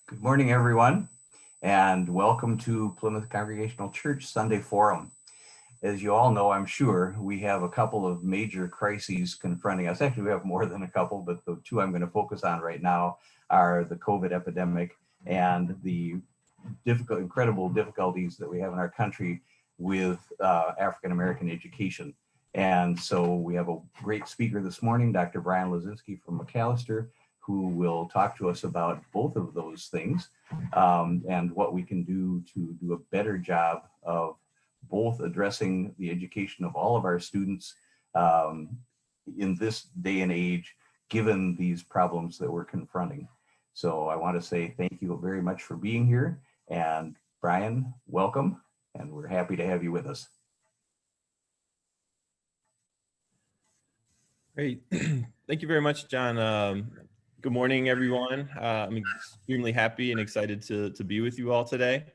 Good morning, everyone, and welcome to Plymouth Congregational Church Sunday Forum. As you all know, I'm sure, we have a couple of major crises confronting us. Actually, we have more than a couple, but the two I'm going to focus on right now are the COVID epidemic and the incredible difficulties that we have in our country with African-American education. And so we have a great speaker this morning, Dr. Brian Lozenski from McAllister, who will talk to us about both of those things and what we can do to do a better job of both addressing the education of all of our students in this day and age, given these problems that we're confronting. So I want to say thank you very much for being here. And Brian, welcome, and we're happy to have you with us. Great. Thank you very much, John. Good morning, everyone. I'm extremely happy and excited to be with you all today.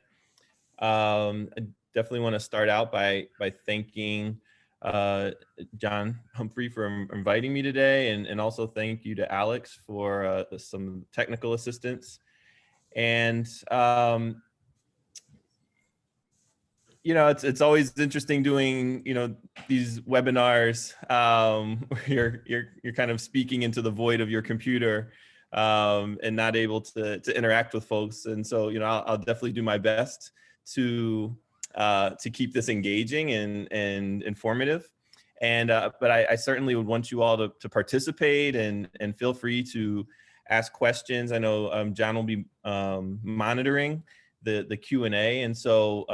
I definitely want to start out by thanking John Humphrey for inviting me today, and also thank you to Alex for some technical assistance. And it's always interesting doing these webinars where you're kind of speaking into the void of your computer and not able to interact with folks. And so I'll definitely do my best to keep this engaging and informative. And but I certainly would want you all to participate and feel free to ask questions. I know John will be monitoring the Q&A, and so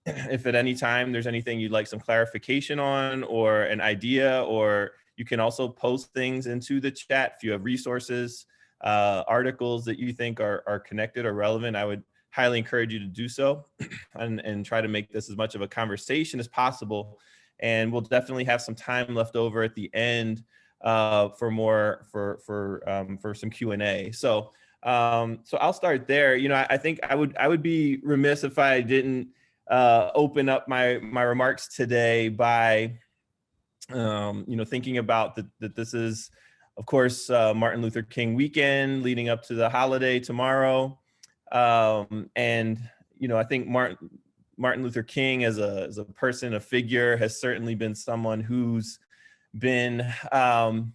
if at any time there's anything you'd like some clarification on or an idea, or you can also post things into the chat if you have resources, articles that you think are connected or relevant. I would highly encourage you to do so and try to make this as much of a conversation as possible. And we'll definitely have some time left over at the end for some Q&A. So I'll start there. I think I would be remiss if I didn't open up my remarks today by thinking about that this is, of course, Martin Luther King weekend leading up to the holiday tomorrow. And I think Martin Luther King as a person, a figure, has certainly been someone who's been I'd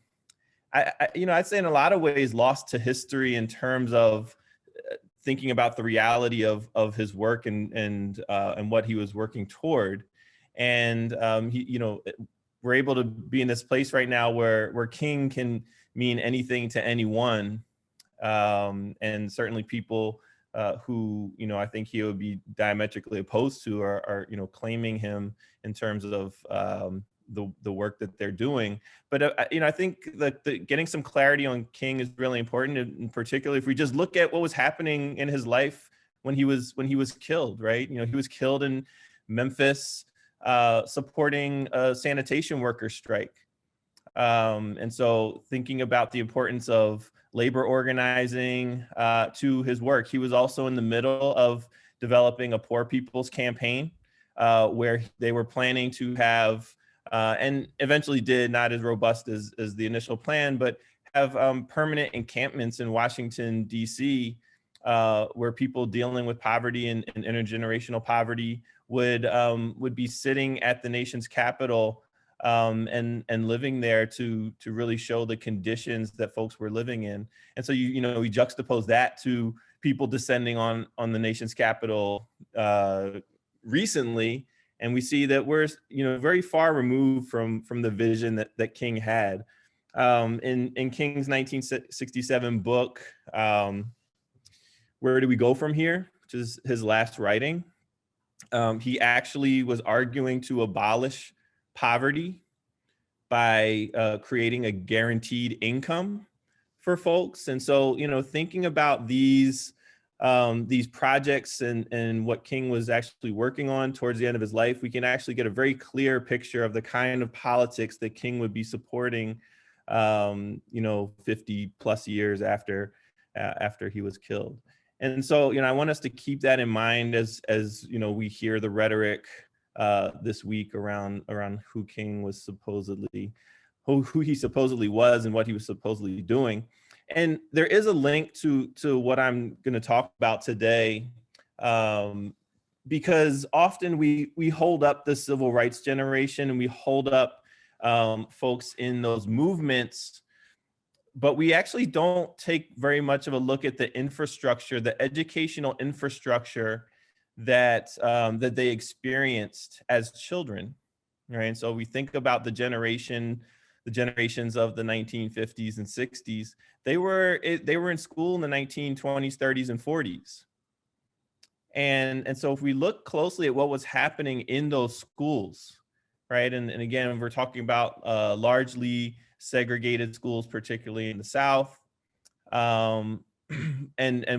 say in a lot of ways lost to history in terms of thinking about the reality of his work and what he was working toward. And we're able to be in this place right now where King can mean anything to anyone, and certainly people who I think he would be diametrically opposed to are claiming him in terms of the work that they're doing. But I think that getting some clarity on King is really important, and particularly if we just look at what was happening in his life when he was killed, right? He was killed in Memphis supporting a sanitation worker strike. And so thinking about the importance of labor organizing to his work, he was also in the middle of developing a poor people's campaign where they were planning to have and eventually did, not as robust as the initial plan, but have permanent encampments in Washington, D.C., where people dealing with poverty and intergenerational poverty would be sitting at the nation's capital and living there to really show the conditions that folks were living in. And so we juxtapose that to people descending on the nation's capital recently, and we see that we're very far removed from the vision that King had. In King's 1967 book, Where Do We Go From Here?, which is his last writing, he actually was arguing to abolish poverty by creating a guaranteed income for folks. And so thinking about these projects and what King was actually working on towards the end of his life, we can actually get a very clear picture of the kind of politics that King would be supporting 50 plus years after he was killed. And so I want us to keep that in mind as we hear the rhetoric this week around who King was supposedly who he supposedly was and what he was supposedly doing. And there is a link to what I'm going to talk about today, because often we hold up the civil rights generation and we hold up folks in those movements, but we actually don't take very much of a look at the infrastructure, the educational infrastructure that that they experienced as children, right? And so we think about the generations of the 1950s and 60s. They were in school in the 1920s, 30s, and 40s. And so if we look closely at what was happening in those schools, right? And again, we're talking about largely segregated schools, particularly in the South. And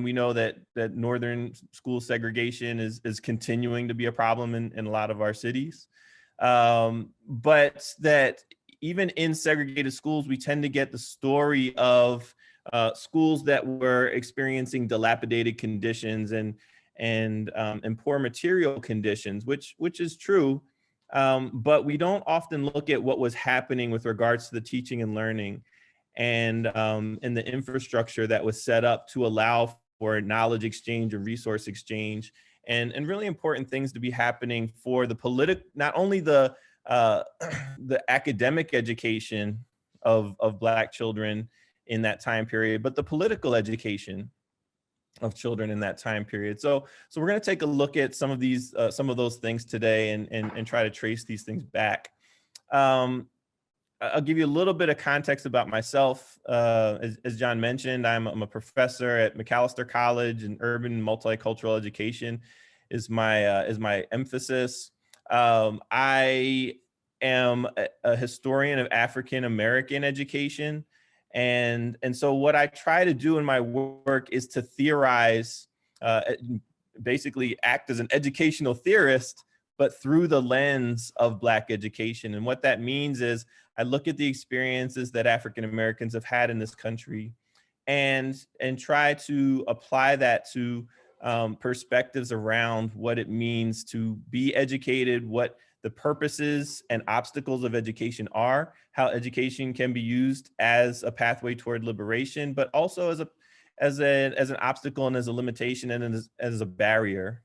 we know that northern school segregation is continuing to be a problem in a lot of our cities. But that even in segregated schools, we tend to get the story of schools that were experiencing dilapidated conditions and poor material conditions, which is true. But we don't often look at what was happening with regards to the teaching and learning and the infrastructure that was set up to allow for knowledge exchange and resource exchange, and really important things to be happening for the not only the the academic education of Black children in that time period, but the political education of children in that time period. So we're going to take a look at some of those things today and try to trace these things back. I'll give you a little bit of context about myself. As John mentioned, I'm a professor at Macalester College, and urban multicultural education is my emphasis. I am a historian of African American education. And so what I try to do in my work is to theorize, basically act as an educational theorist, but through the lens of Black education. And what that means is I look at the experiences that African Americans have had in this country and try to apply that to perspectives around what it means to be educated, what the purposes and obstacles of education are, how education can be used as a pathway toward liberation, but also as an obstacle and as a limitation and as a barrier.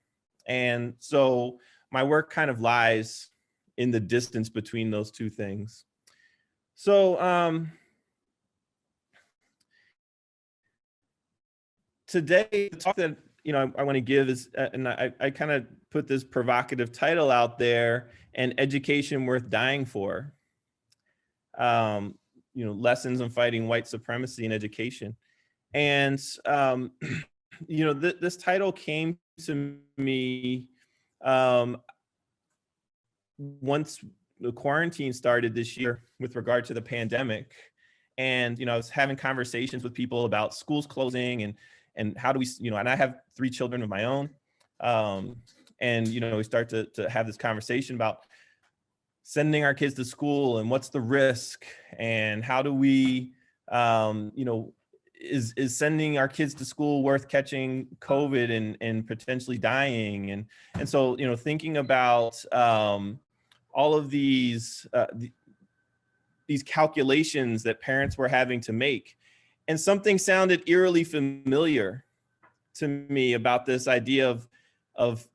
And so my work kind of lies in the distance between those two things. So today, the talk that I want to give is, and I kind of put this provocative title out there, "An Education Worth Dying For." Lessons on fighting white supremacy in education. And this title came to me once the quarantine started this year with regard to the pandemic. And I was having conversations with people about schools closing and how do we, and I have 3 children of my own. And we start to have this conversation about sending our kids to school and what's the risk and how do we, is sending our kids to school worth catching COVID and potentially dying? And so, thinking about all of these calculations that parents were having to make, and something sounded eerily familiar to me about this idea of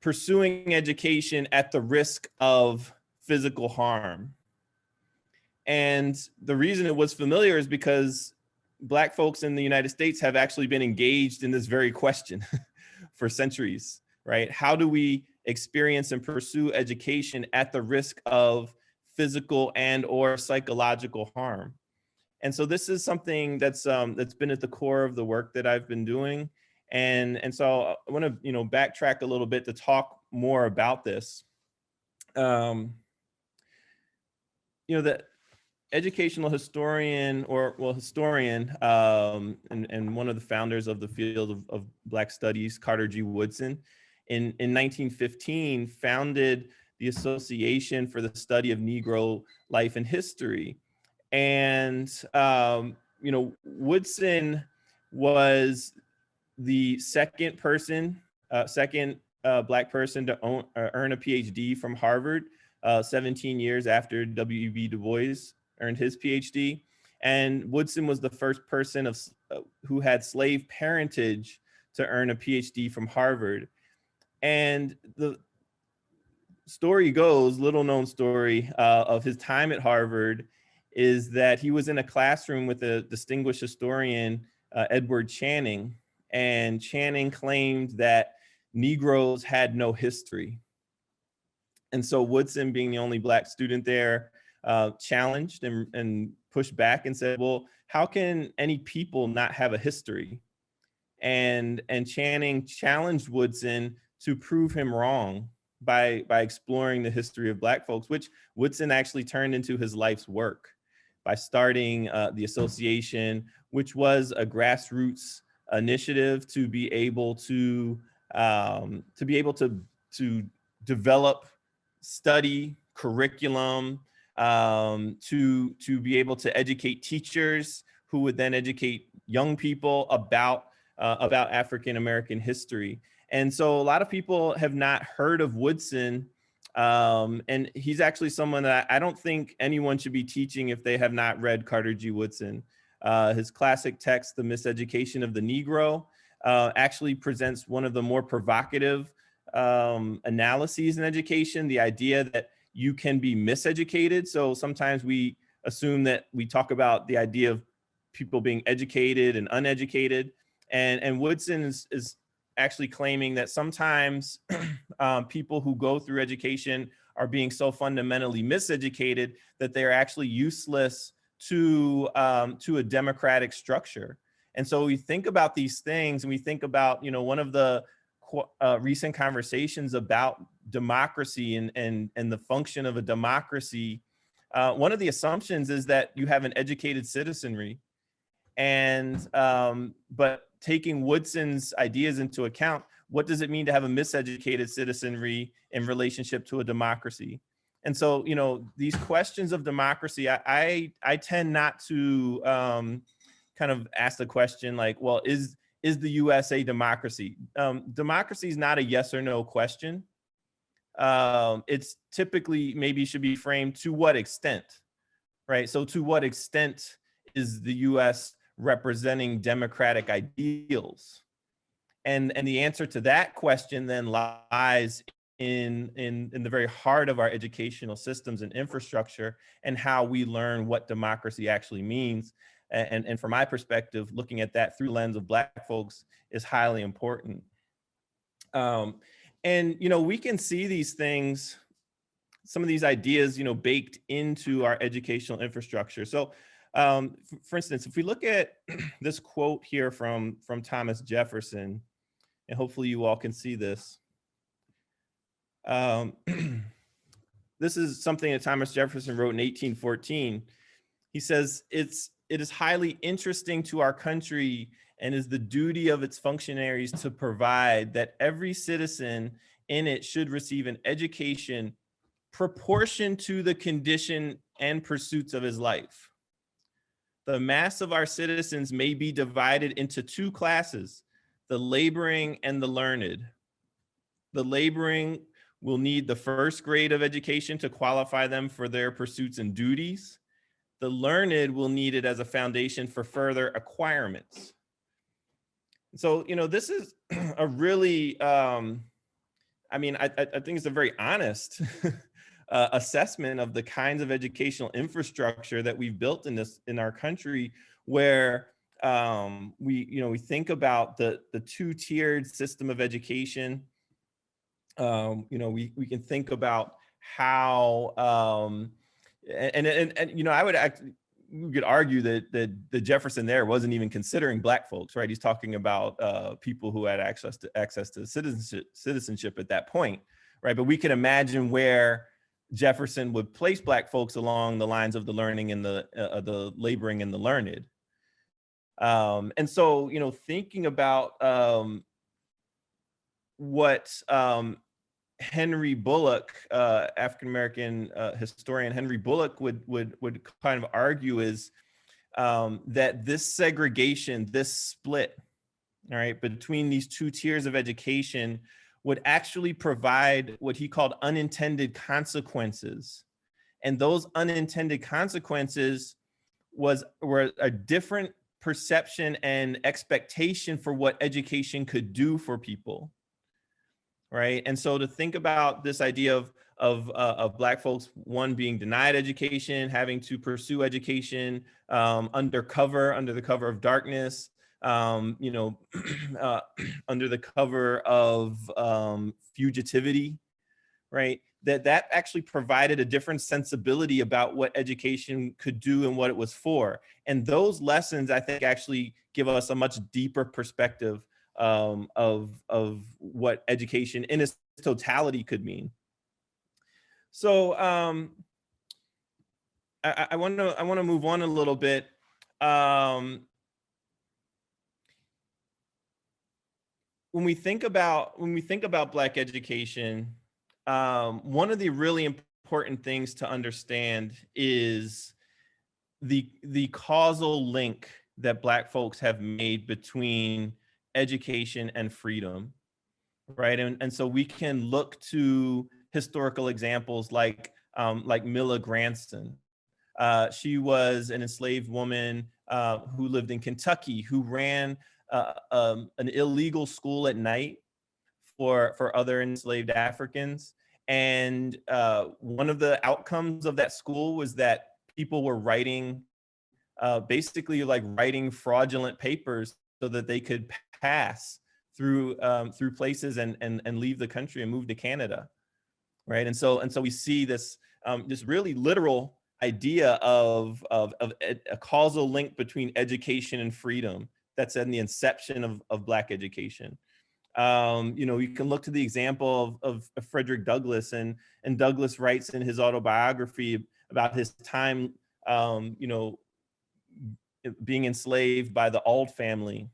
pursuing education at the risk of physical harm. And the reason it was familiar is because Black folks in the United States have actually been engaged in this very question for centuries, right? How do we experience and pursue education at the risk of physical and or psychological harm? And so this is something that's been at the core of the work that I've been doing. And so I want to backtrack a little bit to talk more about this. The educational historian, and one of the founders of the field of Black studies, Carter G. Woodson, in 1915 founded the Association for the Study of Negro Life and History. And Woodson was the second Black person to earn a PhD from Harvard, 17 years after W.E.B. Du Bois earned his PhD. And Woodson was the first person who had slave parentage to earn a PhD from Harvard. And the story goes, little known story of his time at Harvard, is that he was in a classroom with a distinguished historian, Edward Channing, and Channing claimed that Negroes had no history. And so Woodson, being the only Black student there, challenged and pushed back and said, well, how can any people not have a history? And Channing challenged Woodson to prove him wrong by exploring the history of Black folks, which Woodson actually turned into his life's work by starting the association, which was a grassroots initiative to be able to develop study curriculum, to be able to educate teachers who would then educate young people about African American history. And so a lot of people have not heard of Woodson, and he's actually someone that I don't think anyone should be teaching if they have not read Carter G. Woodson. His classic text, The Miseducation of the Negro, actually presents one of the more provocative analyses in education, the idea that you can be miseducated. So sometimes we assume that we talk about the idea of people being educated and uneducated. And Woodson is actually claiming that sometimes people who go through education are being so fundamentally miseducated that they're actually useless to a democratic structure. And so we think about these things, and we think about, one of the recent conversations about democracy and the function of a democracy. One of the assumptions is that you have an educated citizenry, and but taking Woodson's ideas into account, what does it mean to have a miseducated citizenry in relationship to a democracy? And so, these questions of democracy, I tend not to kind of ask the question like, well, is the US a democracy? Democracy is not a yes or no question. It's typically maybe should be framed to what extent, right? So to what extent is the US representing democratic ideals? And the answer to that question then lies in the very heart of our educational systems and infrastructure, and how we learn what democracy actually means. And from my perspective, looking at that through the lens of Black folks is highly important. And we can see these things, some of these ideas, baked into our educational infrastructure. So for instance, if we look at this quote here from Thomas Jefferson, and hopefully you all can see this. This is something that Thomas Jefferson wrote in 1814. He says, it is highly interesting to our country and is the duty of its functionaries to provide that every citizen in it should receive an education proportioned to the condition and pursuits of his life. The mass of our citizens may be divided into two classes, the laboring and the learned. The laboring will need the first grade of education to qualify them for their pursuits and duties. The learned will need it as a foundation for further acquirements. So, this is a really, I think it's a very honest assessment of the kinds of educational infrastructure that we've built in our country, where we think about the two-tiered system of education. We can think about how we could argue that the Jefferson there wasn't even considering Black folks, right? He's talking about people who had access to citizenship at that point, right? But we can imagine where Jefferson would place Black folks along the lines of the learning and the laboring and the learned. And so, thinking about what Henry Bullock, African-American historian Henry Bullock would kind of argue is that this segregation, this split, all right, between these two tiers of education would actually provide what he called unintended consequences And those unintended consequences were a different perception and expectation for what education could do for people, right? And so to think about this idea of Black folks, one, being denied education, having to pursue education under the cover of darkness, you know, under the cover of fugitivity, right? That actually provided a different sensibility about what education could do and what it was for. And those lessons, I think, actually give us a much deeper perspective of what education in its totality could mean. So I want to move on a little bit. When we think about Black education, one of the really important things to understand is the causal link that Black folks have made between education and freedom, right? And so we can look to historical examples like Milla Granson. She was an enslaved woman who lived in Kentucky, who ran an illegal school at night for other enslaved Africans. And one of the outcomes of that school was that people were writing, basically like writing fraudulent papers so that they could pass through places and leave the country and move to Canada, right? And so we see this this really literal idea of a causal link between education and freedom that's in the inception of Black education. You know, you can look to the example of Frederick Douglass, and Douglass writes in his autobiography about his time, you know, being enslaved by the Auld family,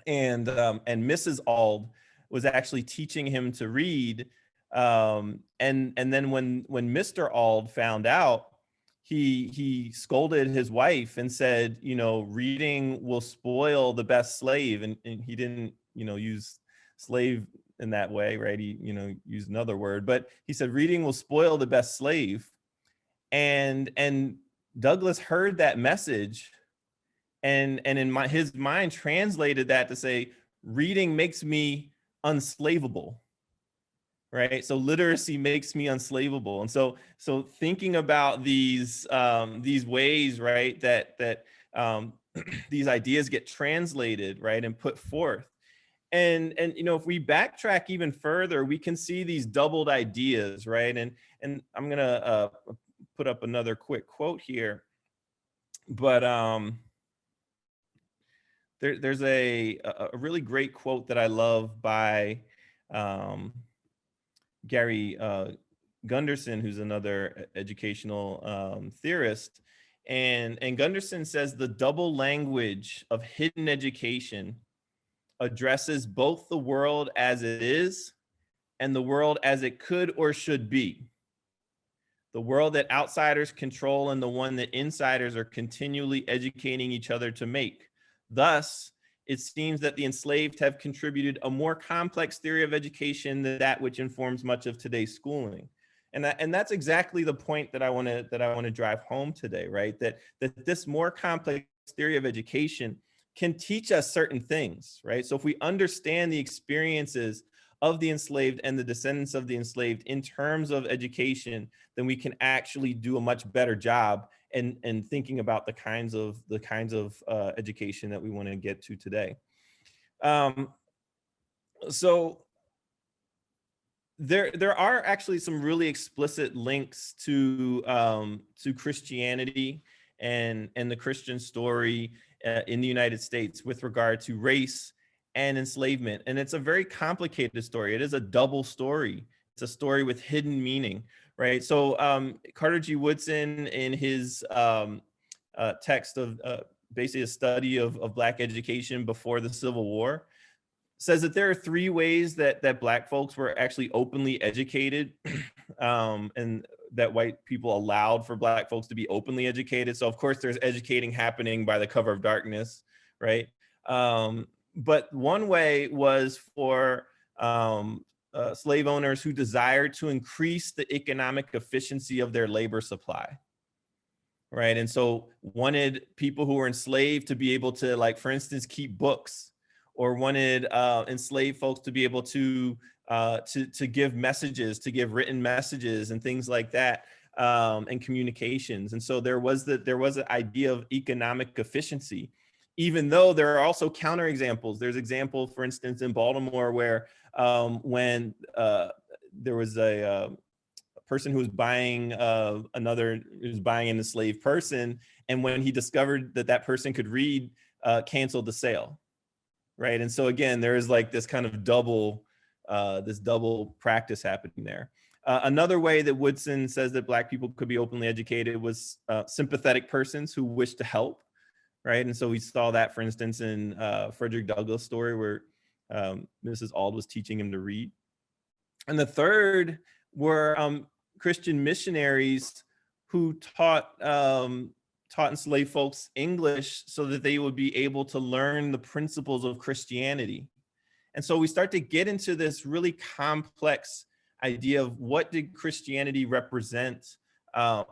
and Mrs. Auld was actually teaching him to read, and then when Mr. Auld found out, he scolded his wife and said, you know, reading will spoil the best slave, and he didn't, you know, use slave in that way, right? He, you know, used another word, but he said reading will spoil the best slave, and Douglass heard that message, and in his mind translated that to say reading makes me unslavable, right? So literacy makes me unslavable. And so thinking about these ways, right, that these ideas get translated, right, and put forth. And you know, if we backtrack even further, we can see these doubled ideas, right? And I'm gonna put up another quick quote here, but there's a really great quote that I love by Gary Gunderson, who's another educational theorist. And Gunderson says the double language of hidden education addresses both the world as it is and the world as it could or should be. The world that outsiders control and the one that insiders are continually educating each other to make. Thus, it seems that the enslaved have contributed a more complex theory of education than that which informs much of today's schooling. And that's exactly the point that I want to drive home today, right? That this more complex theory of education can teach us certain things, right? So if we understand the experiences of the enslaved and the descendants of the enslaved in terms of education, then we can actually do a much better job in thinking about the kinds of education that we want to get to today. So there are actually some really explicit links to Christianity and the Christian story in the United States with regard to race and enslavement. And it's a very complicated story. It is a double story. It's a story with hidden meaning, right? So Carter G. Woodson, in his text of basically a study of Black education before the Civil War, says that there are three ways that Black folks were actually openly educated, and that white people allowed for Black folks to be openly educated. So of course there's educating happening by the cover of darkness, right? But one way was for slave owners who desired to increase the economic efficiency of their labor supply, right? And so wanted people who were enslaved to be able to, like, for instance, keep books, or wanted enslaved folks to be able to give messages, to give written messages and things like that, and communications. And so there was an idea of economic efficiency, even though there are also counterexamples. There's example, for instance, in Baltimore, where when there was a person who was buying an enslaved person, and when he discovered that that person could read, canceled the sale, right? And so again, there is like this kind of double practice happening there. Another way that Woodson says that Black people could be openly educated was sympathetic persons who wish to help, right? And so we saw that, for instance, in Frederick Douglass' story, where Mrs. Auld was teaching him to read. And the third were Christian missionaries who taught enslaved folks English so that they would be able to learn the principles of Christianity. And so we start to get into this really complex idea of what did Christianity represent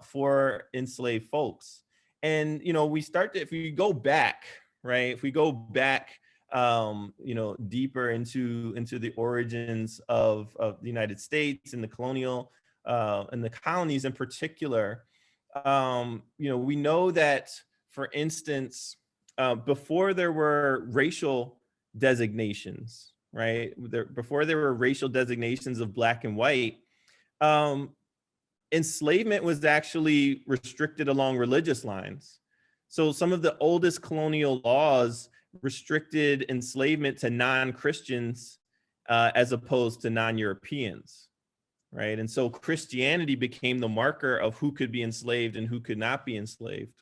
for enslaved folks. And, you know, we start to, if we go back, right, if we go back, you know, deeper into the origins of the United States and the colonial and the colonies in particular, you know, we know that, for instance, before there were racial designations, right? Before there were racial designations of Black and white, enslavement was actually restricted along religious lines. So some of the oldest colonial laws restricted enslavement to non-Christians as opposed to non-Europeans, right? And so Christianity became the marker of who could be enslaved and who could not be enslaved.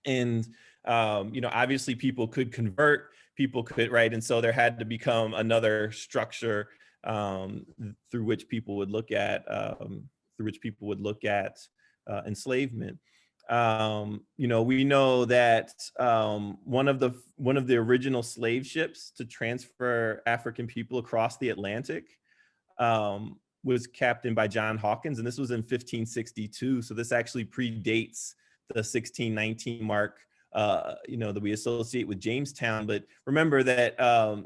And, you know, obviously people could convert, people could, right? And so there had to become another structure through which people would look at, enslavement. You know, we know that one of the original slave ships to transfer African people across the Atlantic was captained by John Hawkins, and this was in 1562. So this actually predates the 1619 mark, you know, that we associate with Jamestown. But remember that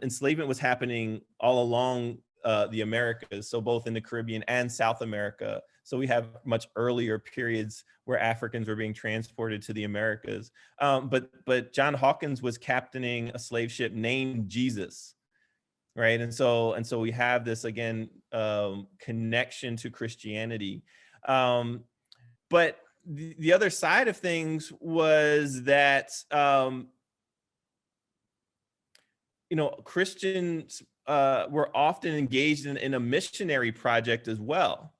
enslavement was happening all along the Americas, so both in the Caribbean and South America. So we have much earlier periods where Africans were being transported to the Americas. But John Hawkins was captaining a slave ship named Jesus, right? And so we have this, again, connection to Christianity. But the other side of things was that, you know, Christians were often engaged in a missionary project as well,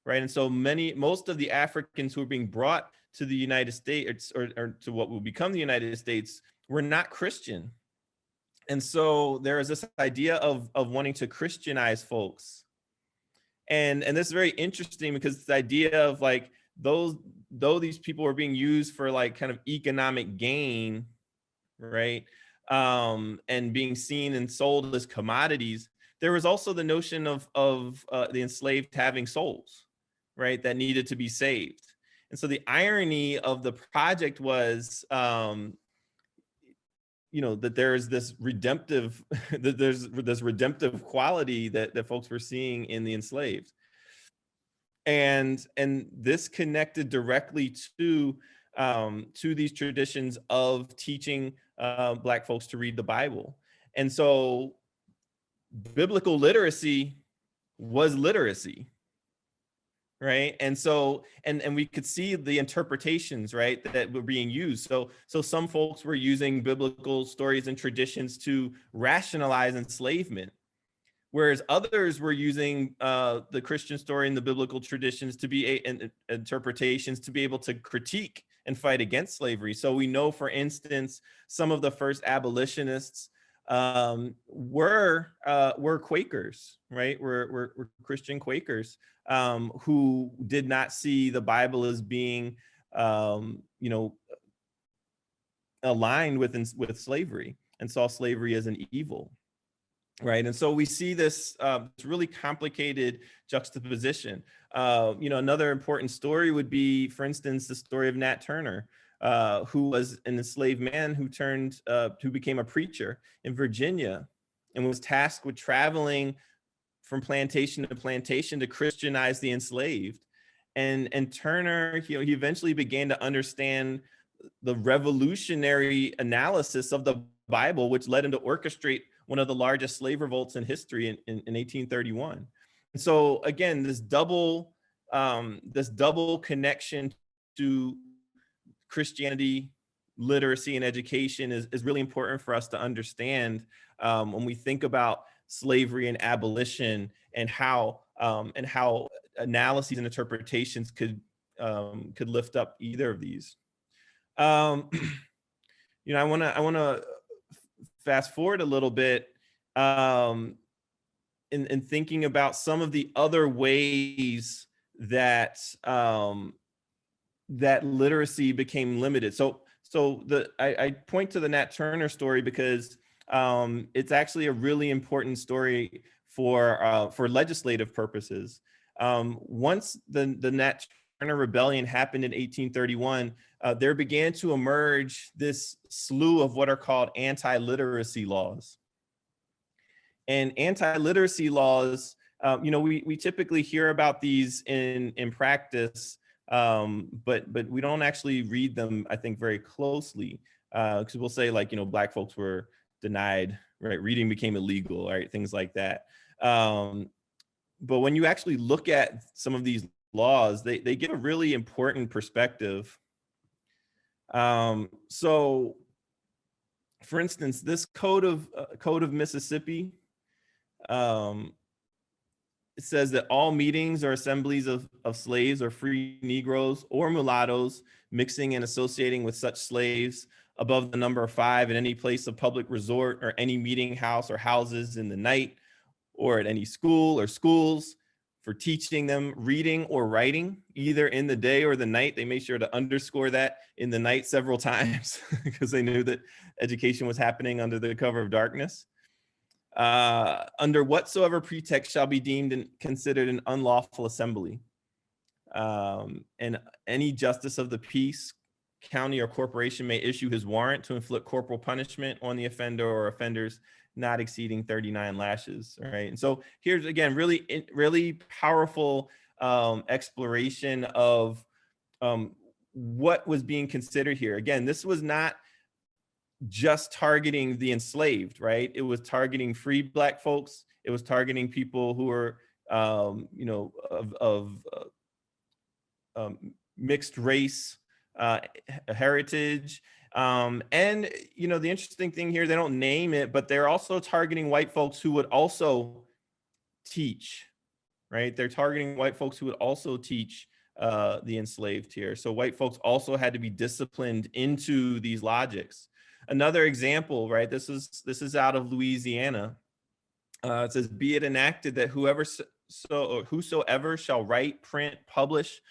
right? And so most of the Africans who were being brought to the United States, or to what will become the United States, were not Christian. And so there is this idea of wanting to Christianize folks. And this is very interesting, because the idea of, like, though these people were being used for, like, kind of economic gain, right? And being seen and sold as commodities, there was also the notion of the enslaved having souls, right, that needed to be saved. And so the irony of the project was, you know, that there's this redemptive, that there's this redemptive quality that folks were seeing in the enslaved. And this connected directly to these traditions of teaching Black folks to read the Bible. And so biblical literacy was literacy, right? And so, and we could see the interpretations, right, that were being used. So some folks were using biblical stories and traditions to rationalize enslavement, whereas others were using the Christian story and the biblical traditions to be interpretations to be able to critique and fight against slavery. So we know, for instance, some of the first abolitionists were Quakers, right? Were Christian Quakers who did not see the Bible as being, you know, aligned with slavery, and saw slavery as an evil. right? And so we see this really complicated juxtaposition. Another important story would be, for instance, the story of Nat Turner, who was an enslaved man who became a preacher in Virginia and was tasked with traveling from plantation to plantation to Christianize the enslaved. And Turner, he eventually began to understand the revolutionary analysis of the Bible, which led him to orchestrate one of the largest slave revolts in history in 1831. And so again, this double connection to Christianity, literacy, and education is really important for us to understand when we think about slavery and abolition, and how analyses and interpretations could lift up either of these. I want to fast forward a little bit in thinking about some of the other ways that that literacy became limited. So I point to the Nat Turner story because it's actually a really important story for legislative purposes. Once the Nat Turner Rebellion happened in 1831, there began to emerge this slew of what are called anti-literacy laws. And anti-literacy laws, we typically hear about these in practice, but we don't actually read them, I think, very closely, because we'll say, like, Black folks were denied, right? Reading became illegal, right? Things like that. But when you actually look at some of these laws, they give a really important perspective. So, for instance, this Code of Mississippi, it says that all meetings or assemblies of slaves or free Negroes or mulattoes mixing and associating with such slaves above the number of 5 in any place of public resort or any meeting house or houses in the night, or at any school or schools, for teaching them reading or writing, either in the day or the night. They made sure to underscore that in the night several times because they knew that education was happening under the cover of darkness. Under whatsoever pretext shall be deemed and considered an unlawful assembly. And any justice of the peace, county or corporation may issue his warrant to inflict corporal punishment on the offender or offenders not exceeding 39 lashes, right? And so here's, again, really powerful exploration of what was being considered here. Again, this was not just targeting the enslaved, right? It was targeting free Black folks. It was targeting people who were, mixed race, heritage. And, the interesting thing here, they don't name it, but they're also targeting white folks who would also teach, right? They're targeting white folks who would also teach the enslaved here. So white folks also had to be disciplined into these logics. Another example, right? This is out of Louisiana. It says, "Be it enacted that whosoever shall write, print, publish,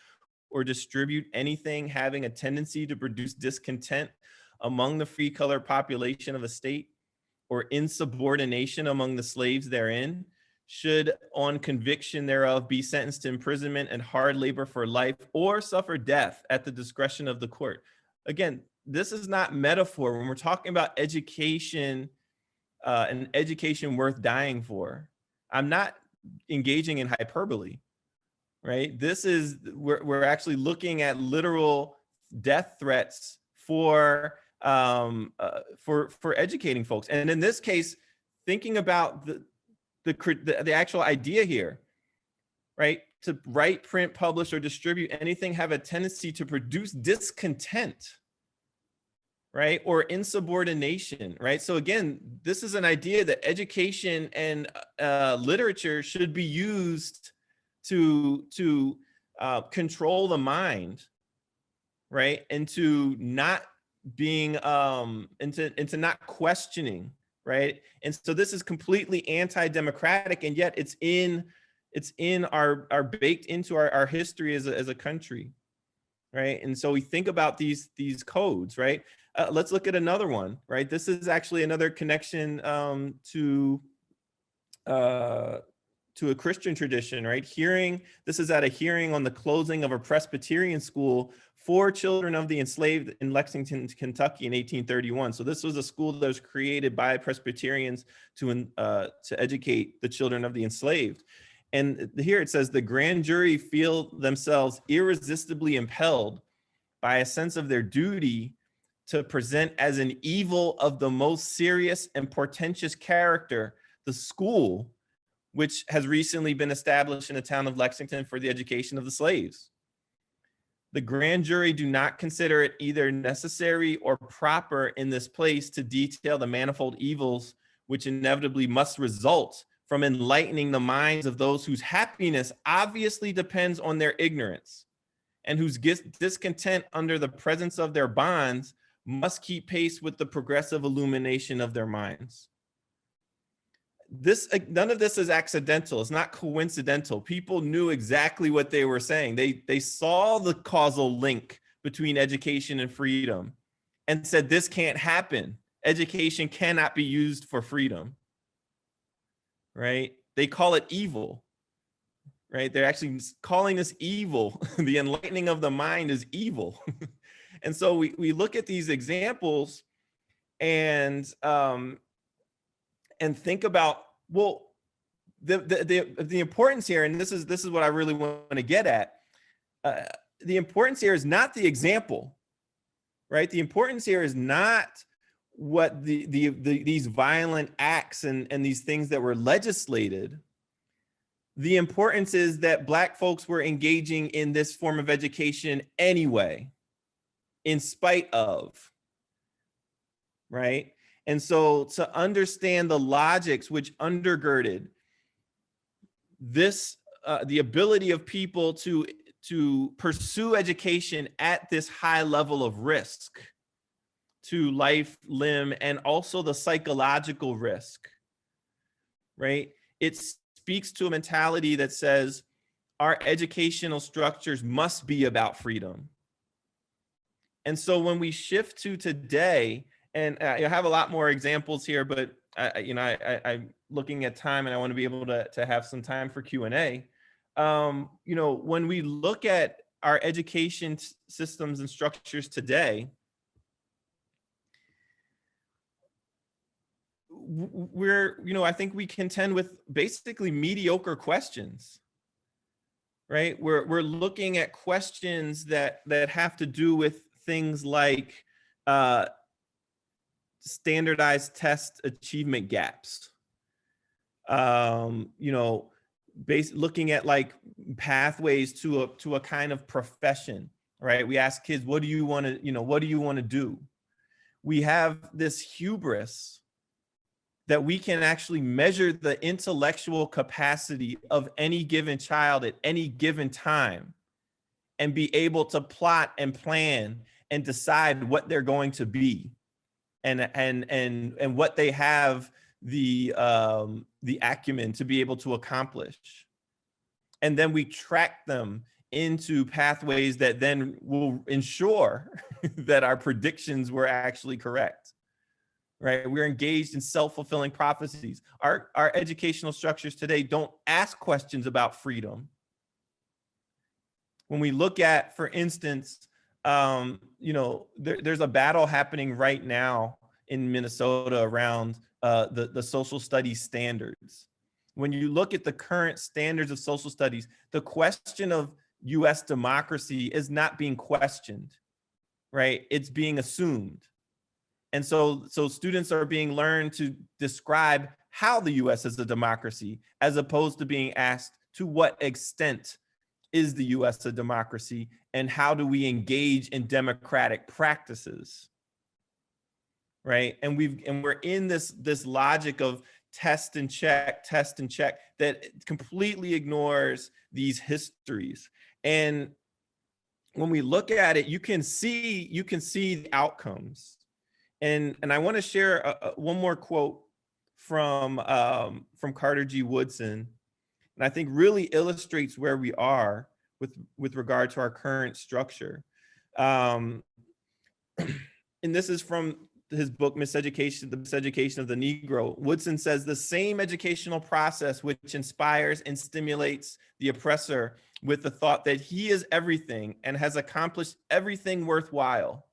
or distribute anything having a tendency to produce discontent among the free colored population of a state, or insubordination among the slaves therein, should on conviction thereof be sentenced to imprisonment and hard labor for life, or suffer death at the discretion of the court." Again, this is not metaphor. When we're talking about education, and education worth dying for, I'm not engaging in hyperbole, right? This is, we're actually looking at literal death threats for educating folks. And in this case, thinking about the actual idea here, right? To write, print, publish, or distribute anything have a tendency to produce discontent, right? Or insubordination, right? So again, this is an idea that education and literature should be used to control the mind, right? And to not being, into not questioning, right? And so this is completely anti-democratic, and yet it's in our baked into our history as a country, right? And so we think about these codes, right? Let's look at another one, right? This is actually another connection to to a Christian tradition, right? This is at a hearing on the closing of a Presbyterian school for children of the enslaved in Lexington, Kentucky in 1831. So this was a school that was created by Presbyterians to educate the children of the enslaved. And here it says, the grand jury feel themselves irresistibly impelled by a sense of their duty to present as an evil of the most serious and portentous character the school which has recently been established in the town of Lexington for the education of the slaves. The grand jury do not consider it either necessary or proper in this place to detail the manifold evils which inevitably must result from enlightening the minds of those whose happiness obviously depends on their ignorance, and whose discontent under the presence of their bonds must keep pace with the progressive illumination of their minds. None of this is accidental. It's not coincidental. People knew exactly what they were saying. They saw the causal link between education and freedom and said, this can't happen. Education cannot be used for freedom, right? They call it evil, right? They're actually calling this evil. The enlightening of the mind is evil. And so we look at these examples and think about, well, the importance here, and this is what I really want to get at. The importance here is not the example, right? The importance here is not what these violent acts and these things that were legislated. The importance is that Black folks were engaging in this form of education anyway, in spite of, right? And so to understand the logics which undergirded this, the ability of people to pursue education at this high level of risk to life, limb, and also the psychological risk, right? It speaks to a mentality that says our educational structures must be about freedom. And so when we shift to today, and I have a lot more examples here, but I'm looking at time and I want to be able to have some time for Q&A. When we look at our education systems and structures today, I think we contend with basically mediocre questions, right? We're looking at questions that have to do with things like standardized test achievement gaps, looking at like pathways to a kind of profession, right? We ask kids, what do you want to do? We have this hubris that we can actually measure the intellectual capacity of any given child at any given time and be able to plot and plan and decide what they're going to be and what they have the acumen to be able to accomplish. And then we track them into pathways that then will ensure that our predictions were actually correct. Right? We're engaged in self-fulfilling prophecies. Our educational structures today don't ask questions about freedom. When we look at, for instance, there's a battle happening right now in Minnesota around the social studies standards. When you look at the current standards of social studies, the question of US democracy is not being questioned, right? It's being assumed. And so students are being learned to describe how the US is a democracy, as opposed to being asked to what extent is the US a democracy and how do we engage in democratic practices, right? And we're in this logic of test and check that completely ignores these histories. And when we look at it, you can see the outcomes. And I want to share one more quote from Carter G. Woodson, and I think really illustrates where we are with regard to our current structure. And this is from his book, Miseducation, The Miseducation of the Negro, Woodson says the same educational process which inspires and stimulates the oppressor with the thought that he is everything and has accomplished everything worthwhile,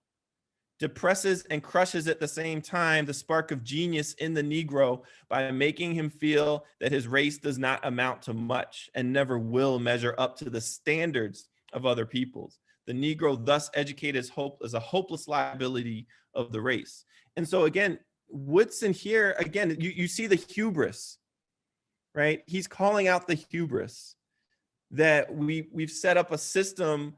depresses and crushes at the same time the spark of genius in the Negro by making him feel that his race does not amount to much and never will measure up to the standards of other peoples. The Negro thus educated as a hopeless liability of the race. And so again, Woodson here, again, you see the hubris, right? He's calling out the hubris that we've set up a system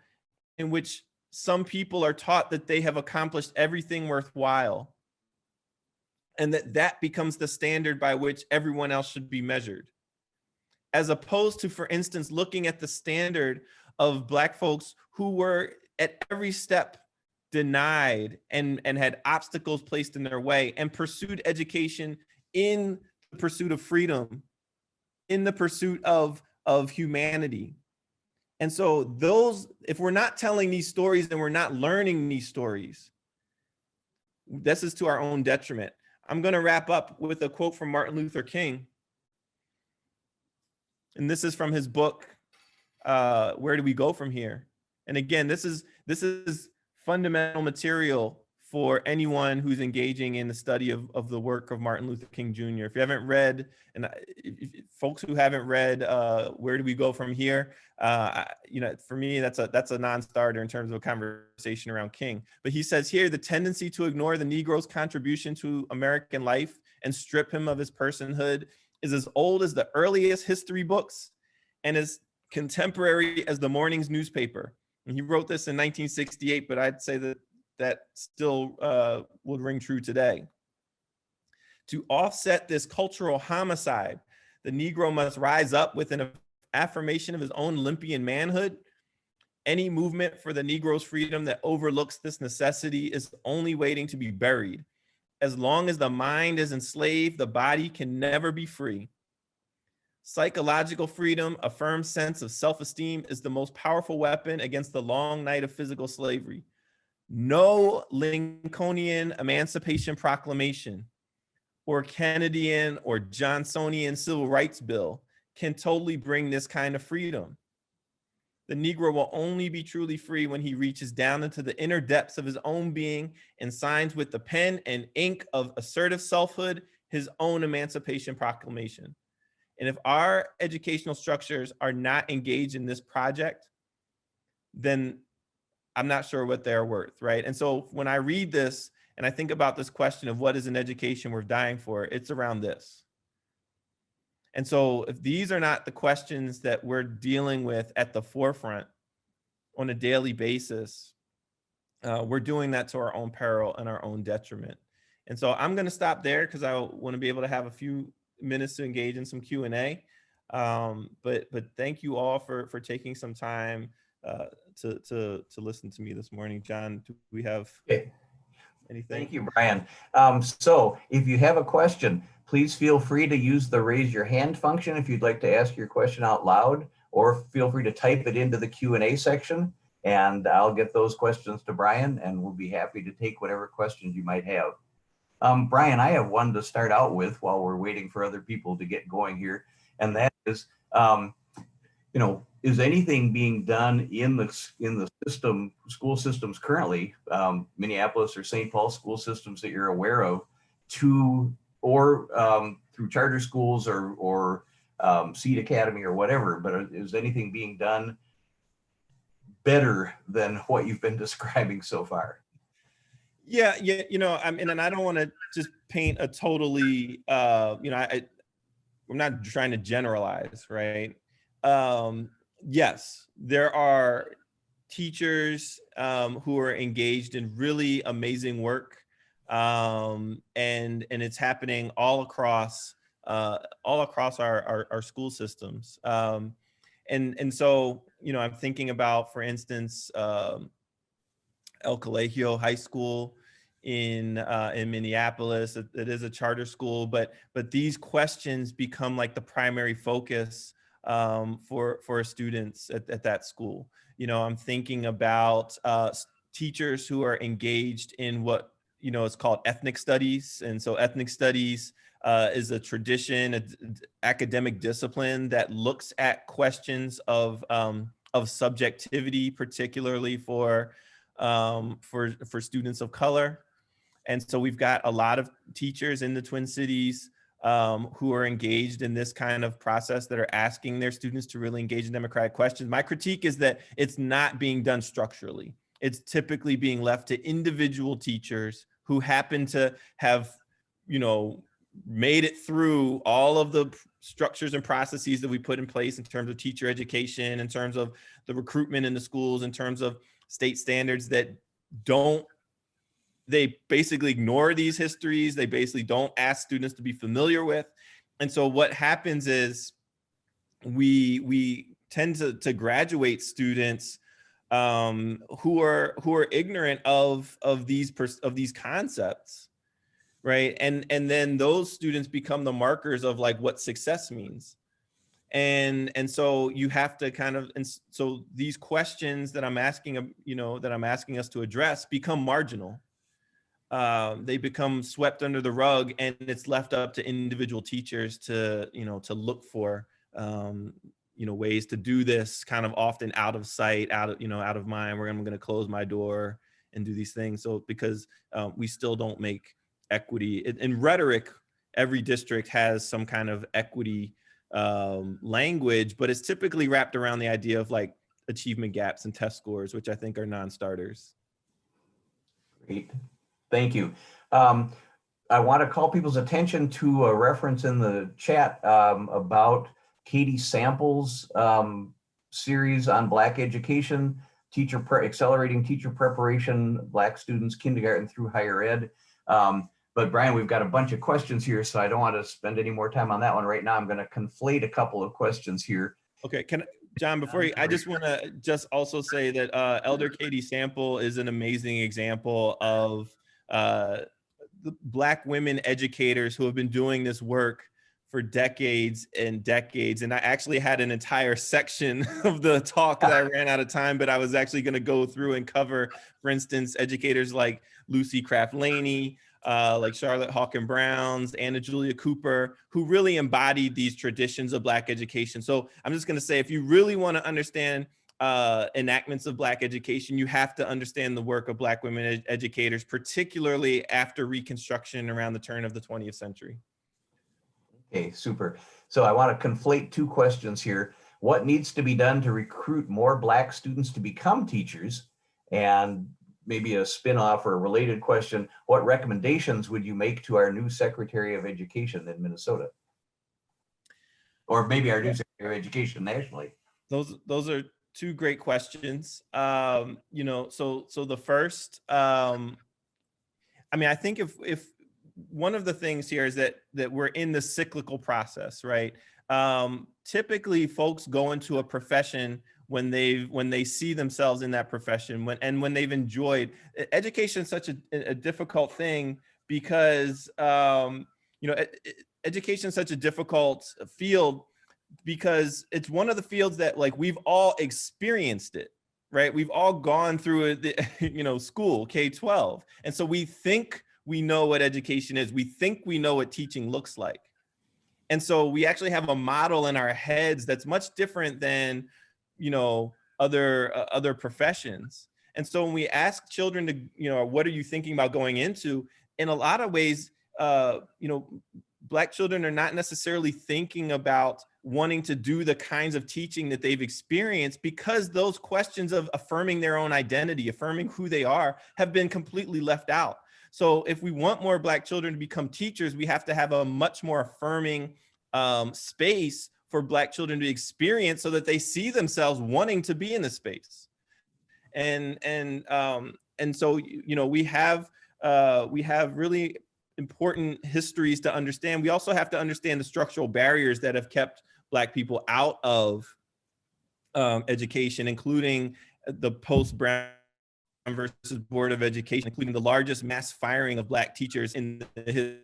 in which some people are taught that they have accomplished everything worthwhile, and that becomes the standard by which everyone else should be measured. As opposed to, for instance, looking at the standard of Black folks who were at every step denied and had obstacles placed in their way and pursued education in the pursuit of freedom, in the pursuit of humanity. And so those, if we're not telling these stories and we're not learning these stories, this is to our own detriment. I'm going to wrap up with a quote from Martin Luther King. And this is from his book, Where Do We Go From Here? And again, this is fundamental material for anyone who's engaging in the study of the work of Martin Luther King Jr. If you haven't read, and folks who haven't read Where Do We Go From Here, for me, that's a non-starter in terms of a conversation around King. But he says here, the tendency to ignore the Negro's contribution to American life and strip him of his personhood is as old as the earliest history books and as contemporary as the morning's newspaper. And he wrote this in 1968, but I'd say that still would ring true today. To offset this cultural homicide, the Negro must rise up with an affirmation of his own Olympian manhood. Any movement for the Negro's freedom that overlooks this necessity is only waiting to be buried. As long as the mind is enslaved, the body can never be free. Psychological freedom, a firm sense of self-esteem, is the most powerful weapon against the long night of physical slavery. No Lincolnian Emancipation Proclamation or Kennedyan or Johnsonian Civil Rights Bill can totally bring this kind of freedom. The Negro will only be truly free when he reaches down into the inner depths of his own being and signs with the pen and ink of assertive selfhood his own Emancipation Proclamation. And if our educational structures are not engaged in this project, then I'm not sure what they're worth, right? And so when I read this and I think about this question of what is an education worth dying for, it's around this. And so if these are not the questions that we're dealing with at the forefront on a daily basis, we're doing that to our own peril and our own detriment. And so I'm going to stop there because I want to be able to have a few minutes to engage in some Q&A. But thank you all for taking some time to listen to me this morning. John, do we have anything? Thank you, Brian. So if you have a question, please feel free to use the raise your hand function if you'd like to ask your question out loud, or feel free to type it into the Q&A section, and I'll get those questions to Brian, and we'll be happy to take whatever questions you might have. Brian, I have one to start out with while we're waiting for other people to get going here, and that is, is anything being done in the school systems currently, Minneapolis or St. Paul school systems that you're aware of, through charter schools or Seed Academy or whatever, but is anything being done better than what you've been describing so far? Yeah, and I don't want to just paint a totally, I'm not trying to generalize, right? Yes, there are teachers who are engaged in really amazing work, and it's happening all across our school systems. And so, I'm thinking about, for instance, El Colegio High School in Minneapolis. It is a charter school, but these questions become like the primary focus for students at that school. I'm thinking about teachers who are engaged in what it's called ethnic studies. And so ethnic studies is a tradition, an academic discipline that looks at questions of subjectivity, particularly for students of color. And so we've got a lot of teachers in the Twin Cities who are engaged in this kind of process, that are asking their students to really engage in democratic questions. My critique is that it's not being done structurally. It's typically being left to individual teachers who happen to have, made it through all of the structures and processes that we put in place in terms of teacher education, in terms of the recruitment in the schools, in terms of state standards, that they basically ignore these histories. They basically don't ask students to be familiar with. And so what happens is we tend to graduate students who are ignorant of these concepts, right? And then those students become the markers of like what success means. And so you have to kind of, and so these questions that I'm asking, that I'm asking us to address become marginal. They become swept under the rug, and it's left up to individual teachers to look for, ways to do this, kind of often out of sight, out of mind, where I'm going to close my door and do these things. So because we still don't make equity in rhetoric, every district has some kind of equity language, but it's typically wrapped around the idea of like achievement gaps and test scores, which I think are non-starters. Great. Thank you. I want to call people's attention to a reference in the chat about Katie Sample's series on Black education, accelerating teacher preparation, Black students, kindergarten through higher ed. But Brian, we've got a bunch of questions here, so I don't want to spend any more time on that one right now. I'm going to conflate a couple of questions here. Okay, John, before I just want to also say that Elder Katie Sample is an amazing example of the Black women educators who have been doing this work for decades and decades. And I actually had an entire section of the talk that I ran out of time, but I was actually going to go through and cover, for instance, educators like Lucy Craft Laney, like Charlotte Hawken Browns, Anna Julia Cooper, who really embodied these traditions of Black education. So I'm just going to say, if you really want to understand enactments of Black education, you have to understand the work of Black women educators, particularly after Reconstruction around the turn of the 20th century. Okay, super. So I want to conflate two questions here. What needs to be done to recruit more Black students to become teachers? And maybe a spin-off or a related question, what recommendations would you make to our new Secretary of Education in Minnesota? Or maybe our new Secretary of Education nationally? Those are two great questions. So the first, I think if one of the things here is that we're in the cyclical process, right? Typically folks go into a profession when they see themselves in that profession, when they've enjoyed education. Is such a difficult thing because education is such a difficult field because it's one of the fields that like we've all experienced it, right? We've all gone through it, school, K-12, and so we think we know what education is. We think we know what teaching looks like. And so we actually have a model in our heads that's much different than, other professions. And so when we ask children to, what are you thinking about going into? In a lot of ways, Black children are not necessarily thinking about wanting to do the kinds of teaching that they've experienced, because those questions of affirming their own identity, affirming who they are, have been completely left out. So if we want more Black children to become teachers, we have to have a much more affirming space for Black children to experience, so that they see themselves wanting to be in the space. And so we have really important histories to understand. We also have to understand the structural barriers that have kept Black people out of education, including the post-Brown versus Board of Education, including the largest mass firing of Black teachers in the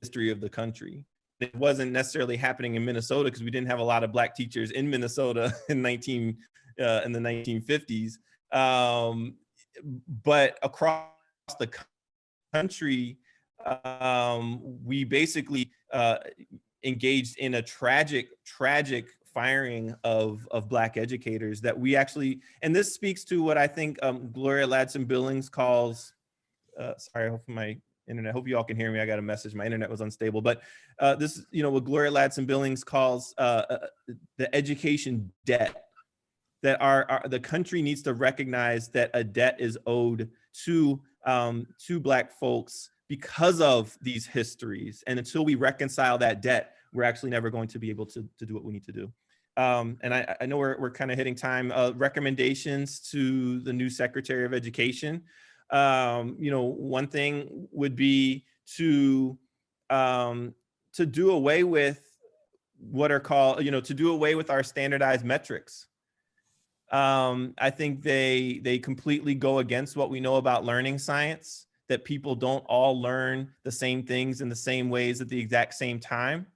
history of the country. It wasn't necessarily happening in Minnesota because we didn't have a lot of Black teachers in Minnesota in the 1950s, but across the country, we basically engaged in a tragic firing of Black educators that we actually, and this speaks to what I think Gloria Ladson-Billings calls, sorry, I hope my internet, hope you all can hear me. I got a message, my internet was unstable, but this is, what Gloria Ladson-Billings calls the education debt, that the country needs to recognize that a debt is owed to Black folks because of these histories. And until we reconcile that debt, we're actually never going to be able to do what we need to do. And I know we're kind of hitting time. Recommendations to the new Secretary of Education. One thing would be to do away with what are called, to do away with our standardized metrics. I think they completely go against what we know about learning science, that people don't all learn the same things in the same ways at the exact same time.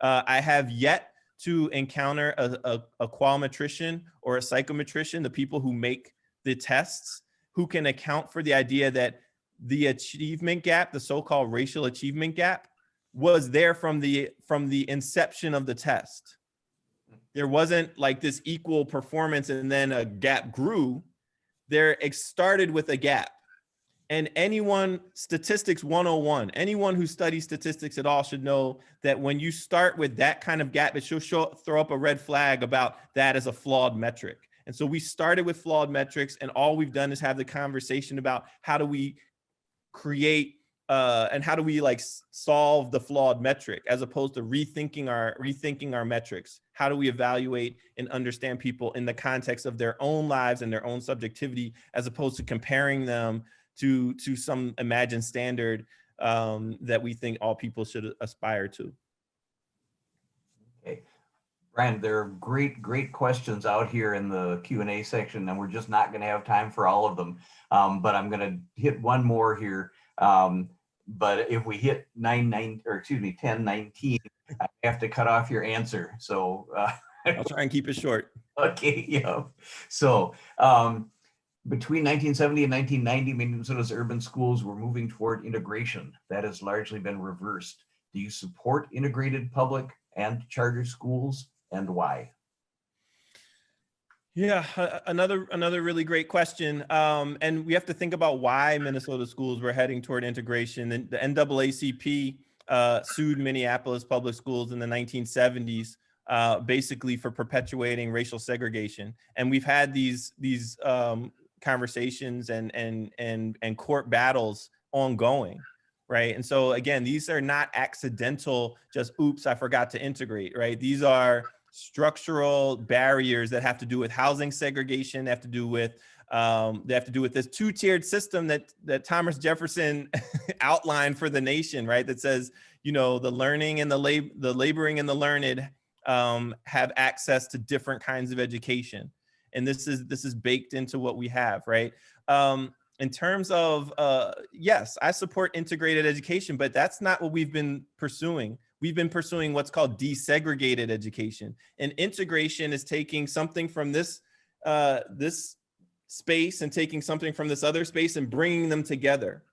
I have yet to encounter a qualmetrician or a psychometrician, the people who make the tests, who can account for the idea that the achievement gap, the so-called racial achievement gap, was there from the inception of the test. There wasn't like this equal performance and then a gap grew. It started with a gap. And statistics 101, anyone who studies statistics at all should know that when you start with that kind of gap, it should throw up a red flag about that as a flawed metric. And so we started with flawed metrics, and all we've done is have the conversation about how do we create and how do we solve the flawed metric, as opposed to rethinking our metrics. How do we evaluate and understand people in the context of their own lives and their own subjectivity, as opposed to comparing them to some imagined standard that we think all people should aspire to. Okay. Brian, there are great questions out here in the Q&A section, and we're just not going to have time for all of them. But I'm going to hit one more here. But if we hit 10:19, I have to cut off your answer. So I'll try and keep it short. Okay, yeah. So between 1970 and 1990, Minnesota's urban schools were moving toward integration. That has largely been reversed. Do you support integrated public and charter schools, and why? Yeah, another really great question. And we have to think about why Minnesota schools were heading toward integration. And the NAACP sued Minneapolis public schools in the 1970s, basically for perpetuating racial segregation. And we've had these conversations and court battles ongoing, right? And so again, these are not accidental, just oops, I forgot to integrate, right? These are structural barriers that have to do with housing segregation, they have to do with this two-tiered system that Thomas Jefferson outlined for the nation, right? That says, the learning and the laboring and the learned have access to different kinds of education. And this is baked into what we have, right? In terms of, yes, I support integrated education, but that's not what we've been pursuing. We've been pursuing what's called desegregated education. And integration is taking something from this space and taking something from this other space and bringing them together.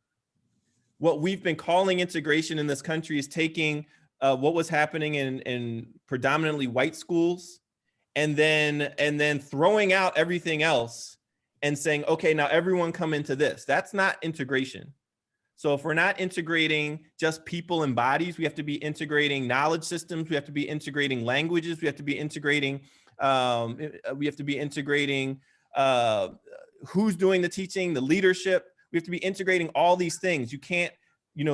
What we've been calling integration in this country is taking what was happening in predominantly white schools and then throwing out everything else and saying, okay, now everyone come into this. That's not integration. So if we're not integrating just people and bodies, we have to be integrating knowledge systems. We have to be integrating languages. We have to be integrating. Who's doing the teaching, the leadership. We have to be integrating all these things. You can't,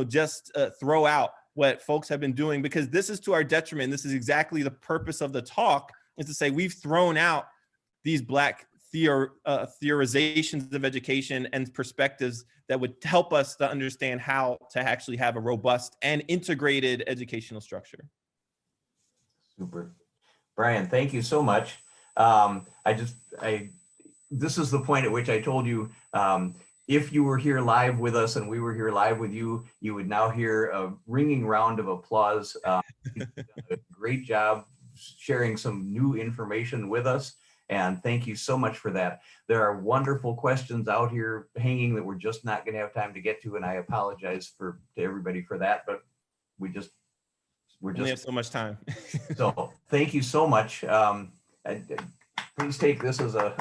just throw out what folks have been doing, because this is to our detriment. This is exactly the purpose of the talk, is to say we've thrown out these Black theorizations of education and perspectives that would help us to understand how to actually have a robust and integrated educational structure. Super. Brian, thank you so much. This is the point at which I told you, if you were here live with us and we were here live with you, you would now hear a ringing round of applause. You've done a great job sharing some new information with us. And thank you so much for that. There are wonderful questions out here hanging that we're just not going to have time to get to, and I apologize to everybody for that, but we're just only have so much time. so thank you so much. Please take this as a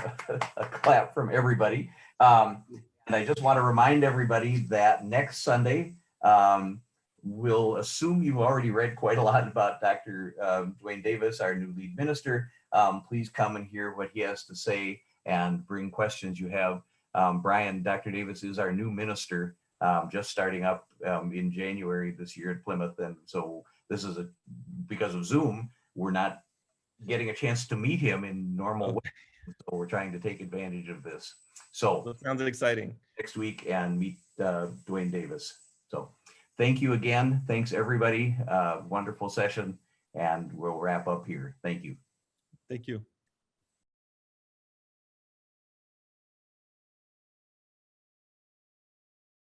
clap from everybody. And I just want to remind everybody that next Sunday, we'll assume you've already read quite a lot about Dr. Dwayne Davis, our new lead minister. Please come and hear what he has to say and bring questions you have. Brian, Dr. Davis is our new minister, just starting up in January this year at Plymouth. And so this is because of Zoom, we're not getting a chance to meet him in normal way. So we're trying to take advantage of this. So that sounds exciting. Next week and meet Dwayne Davis. So thank you again. Thanks everybody. Wonderful session, and we'll wrap up here. Thank you. Thank you.